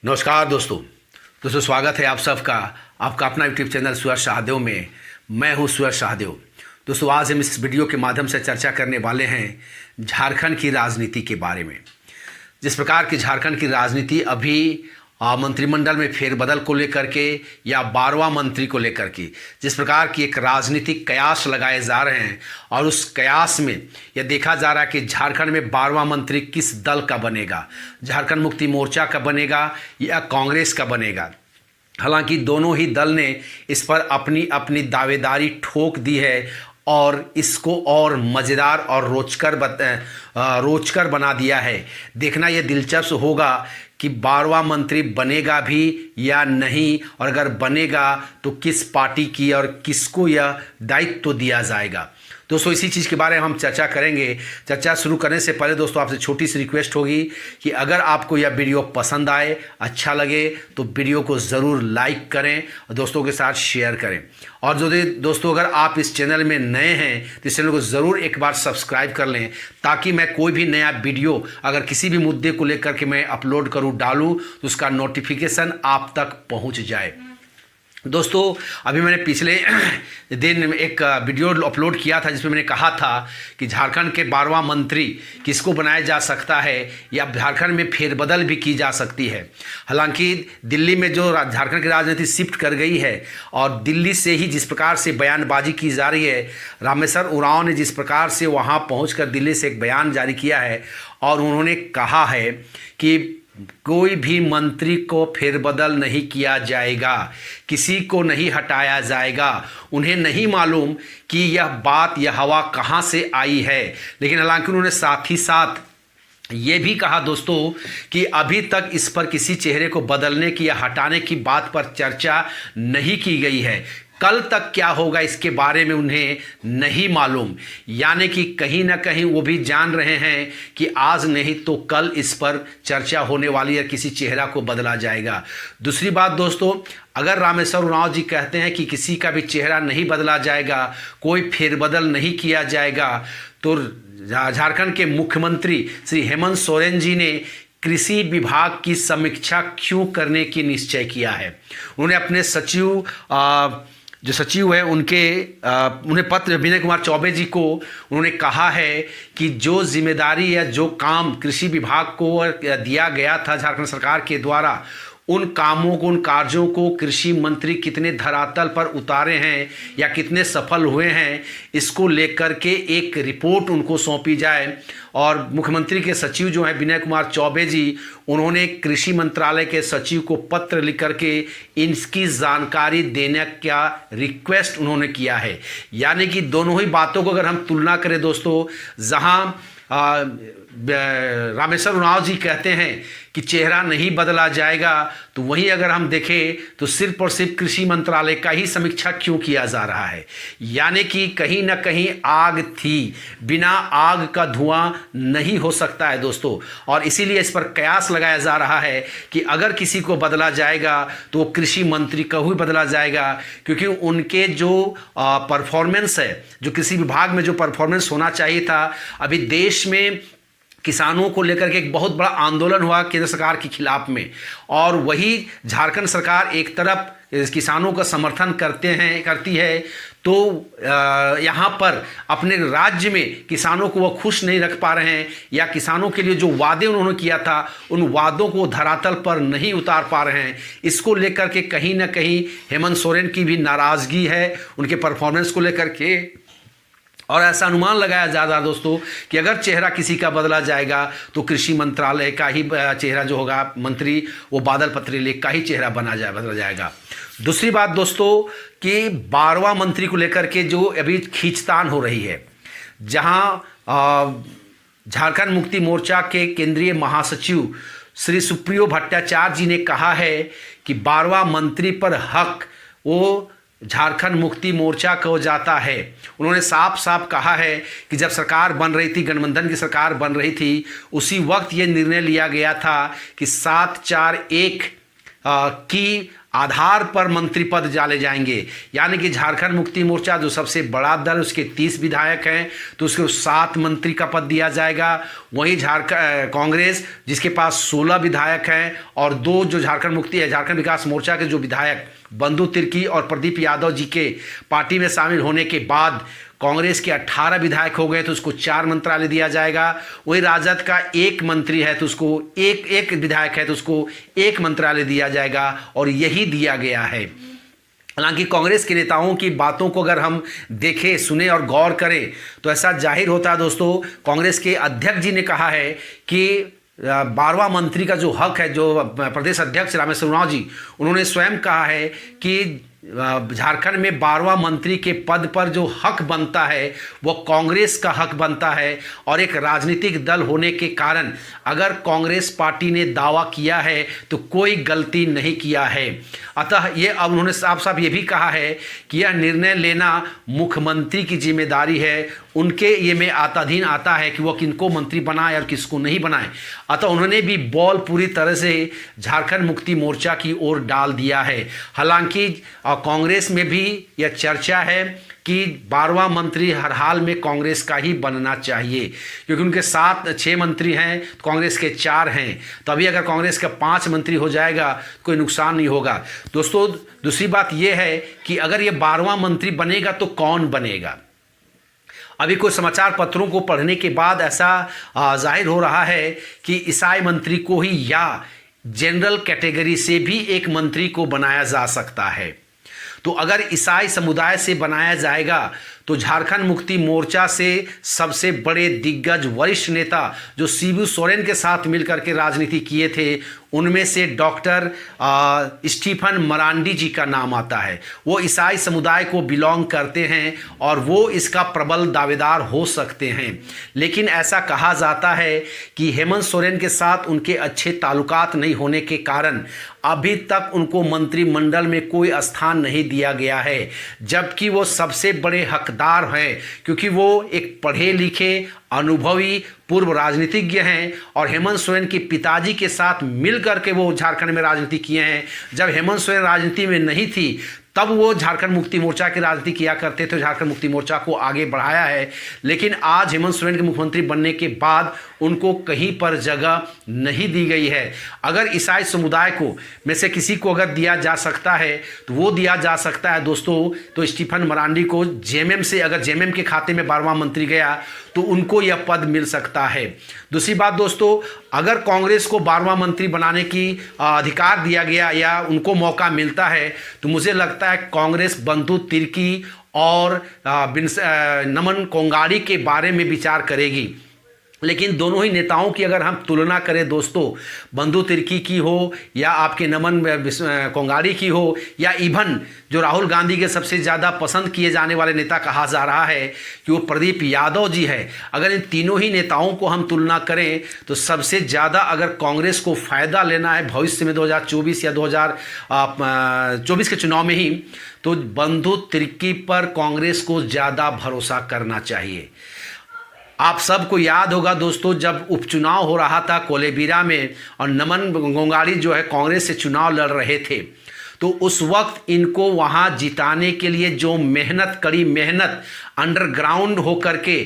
नमस्कार दोस्तों स्वागत है आप सबका आपका अपना यूट्यूब चैनल सूरज शाहदेव में। मैं हूं सूरज शाहदेव। दोस्तों आज हम इस वीडियो के माध्यम से चर्चा करने वाले हैं झारखंड की राजनीति के बारे में। जिस प्रकार की झारखंड की राजनीति अभी मंत्रिमंडल में फेरबदल को लेकर के या 12वां मंत्री को लेकर के जिस प्रकार की एक राजनीतिक कयास लगाए जा रहे हैं और उस कयास में यह देखा जा रहा है कि झारखंड में 12वां मंत्री किस दल का बनेगा, झारखंड मुक्ति मोर्चा का बनेगा या कांग्रेस का बनेगा। हालांकि दोनों ही दल ने इस पर अपनी अपनी दावेदारी ठोक दी है और इसको और मज़ेदार और रोचकर बना दिया है। देखना यह दिलचस्प होगा कि 12वां मंत्री बनेगा भी या नहीं, और अगर बनेगा तो किस पार्टी की और किसको यह दायित्व दिया जाएगा। दोस्तों इसी चीज़ के बारे में हम चर्चा करेंगे। चर्चा शुरू करने से पहले दोस्तों आपसे छोटी सी रिक्वेस्ट होगी कि अगर आपको यह वीडियो पसंद आए, अच्छा लगे, तो वीडियो को ज़रूर लाइक करें और दोस्तों के साथ शेयर करें। और जो दोस्तों अगर आप इस चैनल में नए हैं तो इस चैनल को ज़रूर एक बार सब्सक्राइब कर लें, ताकि मैं कोई भी नया वीडियो अगर किसी भी मुद्दे को लेकर के मैं अपलोड करूँ डालूँ तो उसका नोटिफिकेशन आप तक पहुँच जाए। दोस्तों अभी मैंने पिछले दिन एक वीडियो अपलोड किया था जिसमें मैंने कहा था कि झारखंड के 12वां मंत्री किसको बनाया जा सकता है या झारखंड में फेरबदल भी की जा सकती है। हालांकि दिल्ली में जो झारखंड की राजनीति शिफ्ट कर गई है और दिल्ली से ही जिस प्रकार से बयानबाजी की जा रही है, रामेश्वर उरांव ने जिस प्रकार से वहाँ पहुँच दिल्ली से एक बयान जारी किया है और उन्होंने कहा है कि कोई भी मंत्री को फेरबदल नहीं किया जाएगा, किसी को नहीं हटाया जाएगा। उन्हें नहीं मालूम कि यह बात यह हवा कहाँ से आई है, लेकिन हालांकि उन्होंने साथ ही साथ ये भी कहा दोस्तों कि अभी तक इस पर किसी चेहरे को बदलने की या हटाने की बात पर चर्चा नहीं की गई है। कल तक क्या होगा इसके बारे में उन्हें नहीं मालूम, यानी कि कहीं ना कहीं वो भी जान रहे हैं कि आज नहीं तो कल इस पर चर्चा होने वाली है, किसी चेहरा को बदला जाएगा। दूसरी बात दोस्तों, अगर रामेश्वर उरांव जी कहते हैं कि किसी का भी चेहरा नहीं बदला जाएगा, कोई फेरबदल नहीं किया जाएगा, तो झारखंड के मुख्यमंत्री श्री हेमंत सोरेन जी ने कृषि विभाग की समीक्षा क्यों करने की निश्चय किया है। उन्होंने अपने जो सचिव है उन्हें पत्र विनय कुमार चौबे जी को उन्होंने कहा है कि जो जिम्मेदारी या जो काम कृषि विभाग को दिया गया था झारखंड सरकार के द्वारा, उन कामों को, उन कार्यों को कृषि मंत्री कितने धरातल पर उतारे हैं या कितने सफल हुए हैं, इसको लेकर के एक रिपोर्ट उनको सौंपी जाए। और मुख्यमंत्री के सचिव जो हैं विनय कुमार चौबे जी, उन्होंने कृषि मंत्रालय के सचिव को पत्र लिख करके इसकी जानकारी देने का रिक्वेस्ट उन्होंने किया है। यानी कि दोनों ही बातों को अगर हम तुलना करें दोस्तों, जहां रामेश्वर उरांव जी कहते हैं कि चेहरा नहीं बदला जाएगा, तो वहीं अगर हम देखें तो सिर्फ और सिर्फ कृषि मंत्रालय का ही समीक्षा क्यों किया जा रहा है। यानी कि कहीं ना कहीं आग थी, बिना आग का धुआं नहीं हो सकता है दोस्तों। और इसीलिए इस पर कयास लगाया जा रहा है कि अगर किसी को बदला जाएगा तो कृषि मंत्री का ही बदला जाएगा, क्योंकि उनके जो परफॉर्मेंस है, जो कृषि विभाग में जो परफॉर्मेंस होना चाहिए था। अभी देश में किसानों को लेकर के एक बहुत बड़ा आंदोलन हुआ केंद्र सरकार के खिलाफ में, और वही झारखंड सरकार एक तरफ किसानों का समर्थन करती है, तो यहाँ पर अपने राज्य में किसानों को वो खुश नहीं रख पा रहे हैं, या किसानों के लिए जो वादे उन्होंने किया था उन वादों को धरातल पर नहीं उतार पा रहे हैं। इसको लेकर के कहीं ना कहीं हेमंत सोरेन की भी नाराज़गी है उनके परफॉर्मेंस को लेकर के। और ऐसा अनुमान लगाया जा रहा है दोस्तों कि अगर चेहरा किसी का बदला जाएगा तो कृषि मंत्रालय का ही चेहरा जो होगा मंत्री, वो बादल पत्रलेख का ही चेहरा बदला जाएगा। दूसरी बात दोस्तों कि 12वां मंत्री को लेकर के जो अभी खींचतान हो रही है, जहां झारखंड मुक्ति मोर्चा के केंद्रीय महासचिव श्री सुप्रियो भट्टाचार्य जी ने कहा है कि 12वां मंत्री पर हक वो झारखंड मुक्ति मोर्चा को जाता है। उन्होंने साफ साफ कहा है कि जब सरकार बन रही थी, गठबंधन की सरकार बन रही थी, उसी वक्त ये निर्णय लिया गया था कि 741 की आधार पर मंत्री पद डाले जाएंगे। यानी कि झारखंड मुक्ति मोर्चा जो सबसे बड़ा दल, उसके 30 विधायक हैं, तो उसको 7 मंत्री का पद दिया जाएगा। वहीं कांग्रेस जिसके पास 16 विधायक हैं और 2 जो झारखंड विकास मोर्चा के जो विधायक बंधु तिर्की और प्रदीप यादव जी के पार्टी में शामिल होने के बाद कांग्रेस के 18 विधायक हो गए, तो उसको 4 मंत्रालय दिया जाएगा। वही राजद का 1 मंत्री है तो उसको एक विधायक है तो उसको 1 मंत्रालय दिया जाएगा, और यही दिया गया है। हालांकि कांग्रेस के नेताओं की बातों को अगर हम देखें, सुने और गौर करें तो ऐसा जाहिर होता है दोस्तों, कांग्रेस के अध्यक्ष जी ने कहा है कि 12वां मंत्री का जो हक है, जो प्रदेश अध्यक्ष रामेश्वर उरांव जी, उन्होंने स्वयं कहा है कि झारखंड में 12वां मंत्री के पद पर जो हक बनता है वो कांग्रेस का हक बनता है। और एक राजनीतिक दल होने के कारण अगर कांग्रेस पार्टी ने दावा किया है तो कोई गलती नहीं किया है। अतः ये अब उन्होंने साफ साफ ये भी कहा है कि यह निर्णय लेना मुख्यमंत्री की जिम्मेदारी है, उनके ये में अधीन आता है कि वो किनको मंत्री बनाए और किसको नहीं बनाए। अतः उन्होंने भी बॉल पूरी तरह से झारखंड मुक्ति मोर्चा की ओर डाल दिया है। हालांकि कांग्रेस में भी यह चर्चा है कि 12वां मंत्री हर हाल में कांग्रेस का ही बनना चाहिए, क्योंकि उनके 6 मंत्री हैं, कांग्रेस के 4 हैं। तो अभी अगर कांग्रेस का 5 मंत्री हो जाएगा कोई नुकसान नहीं होगा। दोस्तों दूसरी बात यह है कि अगर ये 12वां मंत्री बनेगा तो कौन बनेगा। अभी कुछ समाचार पत्रों को पढ़ने के बाद ऐसा जाहिर हो रहा है कि ईसाई मंत्री को ही या जनरल कैटेगरी से भी एक मंत्री को बनाया जा सकता है। तो अगर ईसाई समुदाय से बनाया जाएगा तो झारखंड मुक्ति मोर्चा से सबसे बड़े दिग्गज वरिष्ठ नेता जो शिबू सोरेन के साथ मिलकर के राजनीति किए थे, उनमें से डॉक्टर स्टीफन मरांडी जी का नाम आता है। वो ईसाई समुदाय को बिलोंग करते हैं और वो इसका प्रबल दावेदार हो सकते हैं। लेकिन ऐसा कहा जाता है कि हेमंत सोरेन के साथ उनके अच्छे ताल्लुकात नहीं होने के कारण अभी तक उनको मंत्रिमंडल में कोई स्थान नहीं दिया गया है, जबकि वो सबसे बड़े हकदार हैं, क्योंकि वो एक पढ़े लिखे अनुभवी पूर्व राजनीतिज्ञ हैं और हेमंत सोरेन के पिताजी के साथ मिल करके वो झारखंड में राजनीति किए हैं। जब हेमंत सोरेन राजनीति में नहीं थी तब वो झारखंड मुक्ति मोर्चा की राजनीति किया करते थे, झारखंड मुक्ति मोर्चा को आगे बढ़ाया है। लेकिन आज हेमंत सोरेन के मुख्यमंत्री बनने के बाद उनको कहीं पर जगह नहीं दी गई है। अगर ईसाई समुदाय को में से किसी को अगर दिया जा सकता है तो वो दिया जा सकता है दोस्तों, तो स्टीफन मरांडी को जेएमएम से, अगर जेएमएम के खाते में 12वां मंत्री गया तो उनको यह पद मिल सकता है। दूसरी बात दोस्तों, अगर कांग्रेस को 12वां मंत्री बनाने की अधिकार दिया गया या उनको मौका मिलता है तो मुझे लगता है कांग्रेस बंधु तिर्की और नमन कोंगाड़ी के बारे में विचार करेगी। लेकिन दोनों ही नेताओं की अगर हम तुलना करें दोस्तों, बंधु तिर्की की हो या आपके नमन कोंगाड़ी की हो या इवन जो राहुल गांधी के सबसे ज़्यादा पसंद किए जाने वाले नेता कहा जा रहा है कि वो प्रदीप यादव जी है, अगर इन तीनों ही नेताओं को हम तुलना करें तो सबसे ज़्यादा अगर कांग्रेस को फ़ायदा लेना है भविष्य में 2024 या 2024 के चुनाव में ही, तो बंधु तिर्की पर कांग्रेस को ज़्यादा भरोसा करना चाहिए। आप सबको याद होगा दोस्तों, जब उपचुनाव हो रहा था कोलेबिरा में और नमन कोंगाड़ी जो है कांग्रेस से चुनाव लड़ रहे थे, तो उस वक्त इनको वहां जिताने के लिए जो मेहनत, कड़ी मेहनत अंडरग्राउंड होकर के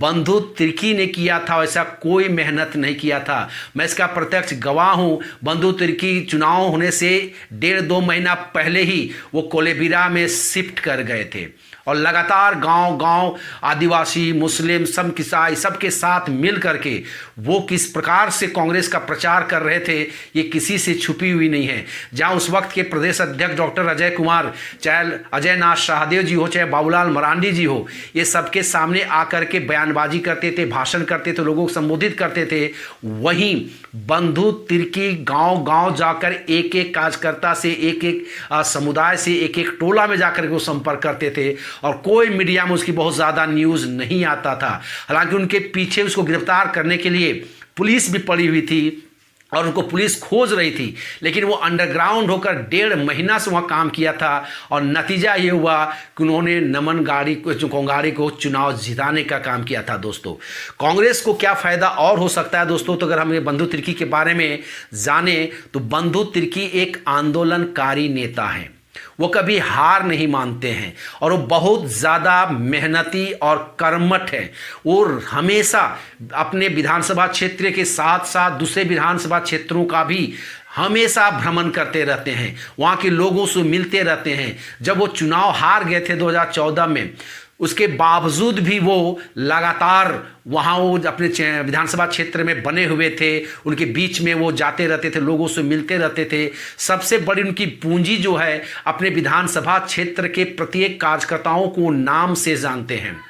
बंधु तिर्की ने किया था, वैसा कोई मेहनत नहीं किया था। मैं इसका प्रत्यक्ष गवाह हूं। बंधु तिर्की चुनाव होने से 1.5-2 महीना पहले ही वो कोलेबिरा में शिफ्ट कर गए थे और लगातार गांव-गांव आदिवासी, मुस्लिम, सब ईसाई सबके साथ मिल करके वो किस प्रकार से कांग्रेस का प्रचार कर रहे थे ये किसी से छुपी हुई नहीं है। जहां उस वक्त के प्रदेश अध्यक्ष डॉक्टर अजय कुमार, चाहे अजय नाथ शाहदेव जी हो, चाहे बाबूलाल मरांडी जी हो, ये सबके सामने आकर के बयानबाजी करते थे, भाषण करते थे, लोगों को संबोधित करते थे। वहीं बंधु तिर्की गांव-गांव जाकर एक-एक कार्यकर्ता से, एक-एक समुदाय से, एक-एक टोला में जाकर के वो संपर्क करते थे और कोई मीडिया में उसकी बहुत ज़्यादा न्यूज़ नहीं आता था। हालांकि उनके पीछे उसको गिरफ्तार करने के लिए पुलिस भी पड़ी हुई थी, और उनको पुलिस खोज रही थी, लेकिन वो अंडरग्राउंड होकर 1.5 महीना से वहाँ काम किया था और नतीजा ये हुआ कि उन्होंने नमन कोंगाड़ी को चुनाव जिताने का काम किया था। दोस्तों, कांग्रेस को क्या फ़ायदा और हो सकता है दोस्तों? तो अगर हम ये बंधु तिर्की के बारे में जाने तो बंधु तिर्की एक आंदोलनकारी नेता हैं। वो कभी हार नहीं मानते हैं और वो बहुत ज़्यादा मेहनती और कर्मठ हैं। वो हमेशा अपने विधानसभा क्षेत्र के साथ साथ दूसरे विधानसभा क्षेत्रों का भी हमेशा भ्रमण करते रहते हैं, वहाँ के लोगों से मिलते रहते हैं। जब वो चुनाव हार गए थे 2014 में, उसके बावजूद भी वो लगातार वहाँ वो अपने विधानसभा क्षेत्र में बने हुए थे, उनके बीच में वो जाते रहते थे, लोगों से मिलते रहते थे। सबसे बड़ी उनकी पूंजी जो है, अपने विधानसभा क्षेत्र के प्रत्येक कार्यकर्ताओं को नाम से जानते हैं।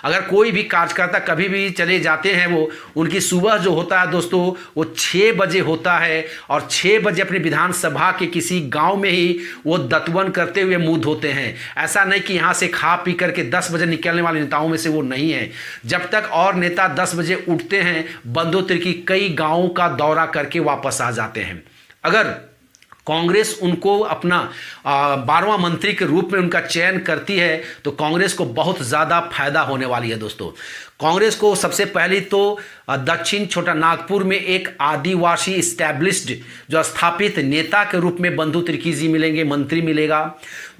अगर कोई भी कार्यकर्ता कभी भी चले जाते हैं, वो उनकी सुबह जो होता है दोस्तों, वो 6 बजे होता है और 6 बजे अपने विधानसभा के किसी गांव में ही वो दतवन करते हुए मुँह धोते हैं। ऐसा नहीं कि यहाँ से खा पी करके 10 बजे निकलने वाले नेताओं में से वो नहीं है। जब तक और नेता 10 बजे उठते हैं, बंधु तिर्की कई गाँवों का दौरा करके वापस आ जाते हैं। अगर कांग्रेस उनको अपना 12वां मंत्री के रूप में उनका चयन करती है तो कांग्रेस को बहुत ज़्यादा फायदा होने वाली है। दोस्तों, कांग्रेस को सबसे पहले तो दक्षिण छोटा नागपुर में एक आदिवासी इस्टेब्लिश्ड जो स्थापित नेता के रूप में बंधु तिर्की जी मिलेंगे, मंत्री मिलेगा।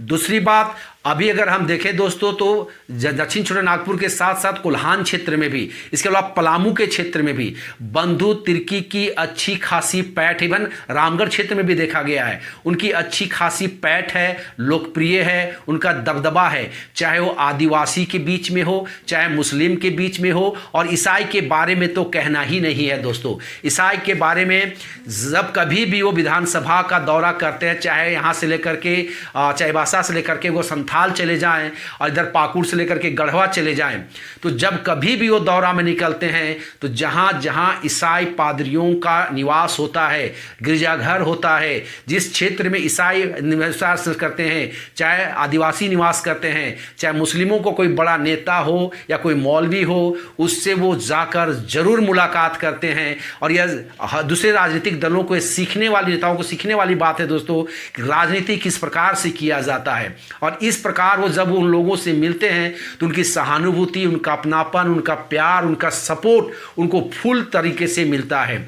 दूसरी बात, अभी अगर हम देखें दोस्तों तो दक्षिण छोटा नागपुर के साथ साथ कोल्हान क्षेत्र में भी, इसके अलावा पलामू के क्षेत्र में भी बंधु तिर्की की अच्छी खासी पैठ, इवन रामगढ़ क्षेत्र में भी देखा गया है, उनकी अच्छी खासी पैठ है, लोकप्रिय है, उनका दबदबा है, चाहे वो आदिवासी के बीच में हो, चाहे मुस्लिम के बीच में हो। और ईसाई के बारे में तो कहना ही नहीं है दोस्तों। ईसाई के बारे में जब कभी भी वो विधानसभा का दौरा करते हैं, चाहे यहाँ से लेकर के चाईबासा से लेकर के वो संथाल चले जाएं और इधर पाकुड़ से लेकर के गढ़वा चले जाएं, तो जब कभी भी वो दौरा में निकलते हैं तो जहाँ जहाँ ईसाई पादरियों का निवास होता है, गिरजाघर होता है, जिस क्षेत्र में ईसाई निवास करते हैं, चाहे आदिवासी निवास करते हैं, चाहे मुस्लिमों को कोई बड़ा नेता हो या कोई मौलवी हो, उससे वो जाकर जरूर मुलाकात करते हैं। और यह दूसरे राजनीतिक दलों को सीखने वाली, नेताओं को सीखने वाली बात है दोस्तों कि राजनीति किस प्रकार से किया जाता है। और इस प्रकार वो जब उन लोगों से मिलते हैं तो उनकी सहानुभूति, उनका अपनापन, उनका प्यार, उनका सपोर्ट उनको फुल तरीके से मिलता है।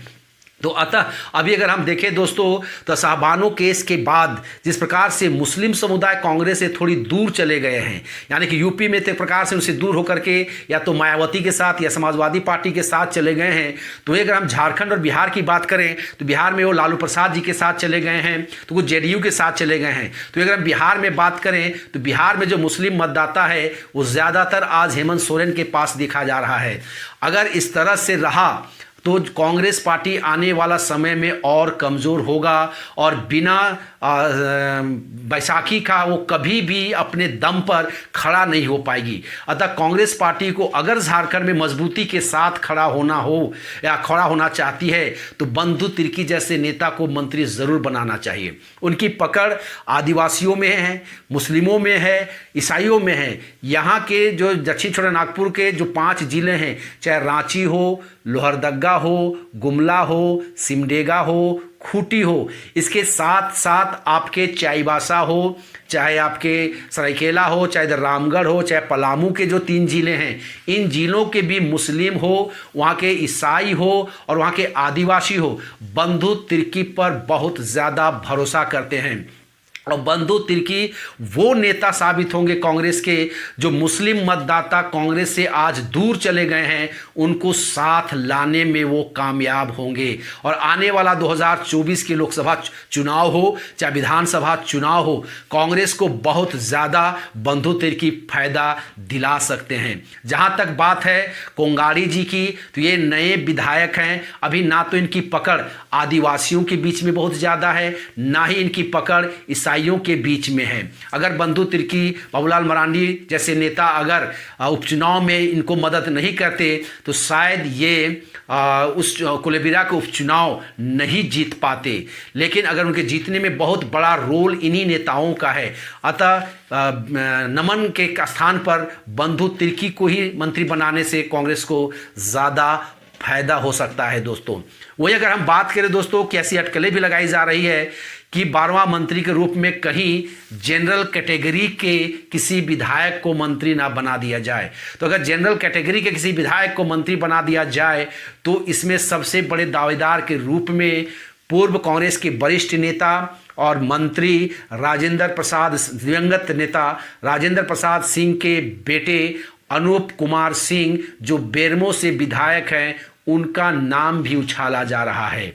तो अतः अभी अगर हम देखें दोस्तों तो साहबानो केस के बाद जिस प्रकार से मुस्लिम समुदाय कांग्रेस से थोड़ी दूर चले गए हैं, यानी कि यूपी में एक प्रकार से उनसे दूर होकर के या तो मायावती के साथ या समाजवादी पार्टी के साथ चले गए हैं, तो अगर हम झारखंड और बिहार की बात करें तो बिहार में वो लालू प्रसाद जी के साथ चले गए हैं, तो वो जेडीयू के साथ चले गए हैं। तो अगर हम बिहार में बात करें तो बिहार में जो मुस्लिम मतदाता है वो ज़्यादातर आज हेमंत सोरेन के पास देखा जा रहा है। अगर इस तरह से रहा तो कांग्रेस पार्टी आने वाला समय में और कमज़ोर होगा और बिना बैसाखी का वो कभी भी अपने दम पर खड़ा नहीं हो पाएगी। अतः कांग्रेस पार्टी को अगर झारखंड में मजबूती के साथ खड़ा होना हो या खड़ा होना चाहती है तो बंधु तिर्की जैसे नेता को मंत्री ज़रूर बनाना चाहिए। उनकी पकड़ आदिवासियों में है, मुस्लिमों में है, ईसाइयों में है। यहाँ के जो दक्षिण छोटा नागपुर के जो 5 जिले हैं, चाहे रांची हो, लोहरदगा हो, गुमला हो, सिमडेगा हो, खूंटी हो, इसके साथ साथ आपके चाईबासा हो, चाहे आपके सरायकेला हो, चाहे इधर रामगढ़ हो, चाहे पलामू के जो 3 जिले हैं, इन जिलों के भी मुस्लिम हो, वहाँ के ईसाई हो और वहाँ के आदिवासी हो, बंधु तिर्की पर बहुत ज़्यादा भरोसा करते हैं। और बंधु तिर्की वो नेता साबित होंगे कांग्रेस के जो मुस्लिम मतदाता कांग्रेस से आज दूर चले गए हैं, उनको साथ लाने में वो कामयाब होंगे। और आने वाला 2024 के लोकसभा चुनाव हो चाहे विधानसभा चुनाव हो, कांग्रेस को बहुत ज़्यादा बंधु तिर्की फायदा दिला सकते हैं। जहाँ तक बात है कोंगाड़ी जी की, तो ये नए विधायक हैं। अभी ना तो इनकी पकड़ आदिवासियों के बीच में बहुत ज़्यादा है, ना ही इनकी पकड़ ईसाइयों के बीच में है। अगर बंधु तिर्की, बाबूलाल मरांडी जैसे नेता अगर उपचुनाव में इनको मदद नहीं करते तो शायद ये उस कुलेबिरा के उपचुनाव नहीं जीत पाते। लेकिन अगर उनके जीतने में बहुत बड़ा रोल इन्हीं नेताओं का है, अतः नमन के स्थान पर बंधु तिर्की को ही मंत्री बनाने से कांग्रेस को ज़्यादा फायदा हो सकता है दोस्तों। वही अगर हम बात करें दोस्तों कि ऐसी अटकलें भी लगाई जा रही है कि 12वां मंत्री के रूप में कहीं जनरल कैटेगरी के किसी विधायक को मंत्री ना बना दिया जाए। तो अगर जनरल कैटेगरी के किसी विधायक को मंत्री बना दिया जाए तो इसमें सबसे बड़े दावेदार के रूप में पूर्व कांग्रेस के वरिष्ठ नेता और मंत्री राजेंद्र प्रसाद, दिवंगत नेता राजेंद्र प्रसाद सिंह के बेटे अनूप कुमार सिंह जो बेरमो से विधायक हैं, उनका नाम भी उछाला जा रहा है।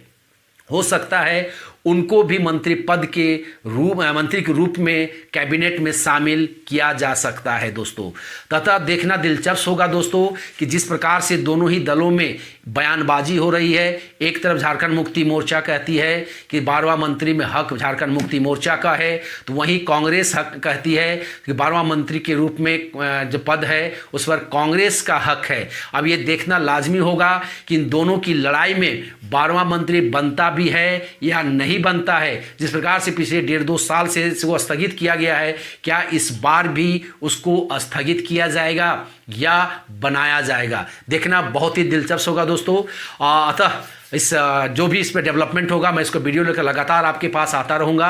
हो सकता है उनको भी मंत्री के रूप में कैबिनेट में शामिल किया जा सकता है दोस्तों। तथा देखना दिलचस्प होगा दोस्तों कि जिस प्रकार से दोनों ही दलों में बयानबाजी हो रही है। एक तरफ झारखंड मुक्ति मोर्चा कहती है कि 12वां मंत्री में हक झारखंड मुक्ति मोर्चा का है, तो वहीं कांग्रेस हक कहती है कि 12वां मंत्री के रूप में जो पद है उस पर कांग्रेस का हक है। अब ये देखना लाजमी होगा कि इन दोनों की लड़ाई में 12वां मंत्री बनता भी है या नहीं बनता है। जिस प्रकार से पिछले 1.5-2 साल से वो स्थगित किया गया है, क्या इस बार भी उसको स्थगित किया जाएगा या बनाया जाएगा, देखना बहुत ही दिलचस्प होगा दोस्तों। अतः जो भी इस पर डेवलपमेंट होगा मैं इसको वीडियो लेकर लगातार आपके पास आता रहूँगा।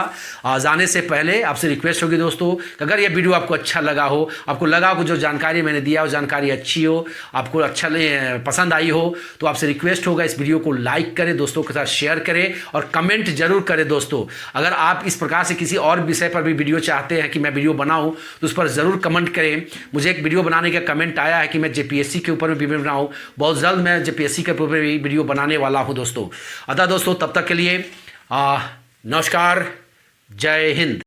जाने से पहले आपसे रिक्वेस्ट होगी दोस्तों कि अगर ये वीडियो आपको अच्छा लगा हो, आपको लगा हो जो जानकारी मैंने दिया वो जानकारी अच्छी हो, आपको अच्छा पसंद आई हो, तो आपसे रिक्वेस्ट होगा इस वीडियो को लाइक करें, दोस्तों के साथ शेयर करें और कमेंट जरूर करें दोस्तों। अगर आप इस प्रकार से किसी और विषय पर भी वीडियो चाहते हैं कि मैं वीडियो बनाऊँ तो उस पर ज़रूर कमेंट करें। मुझे एक वीडियो बनाने का कमेंट आया है कि मैं जेपीएससी के ऊपर में वीडियो बनाऊँ, बहुत जल्द मैं जेपीएससी के ऊपर भी वीडियो बनाने वाला हूँ दोस्तों। अतः दोस्तों तब तक के लिए नमस्कार, जय हिंद।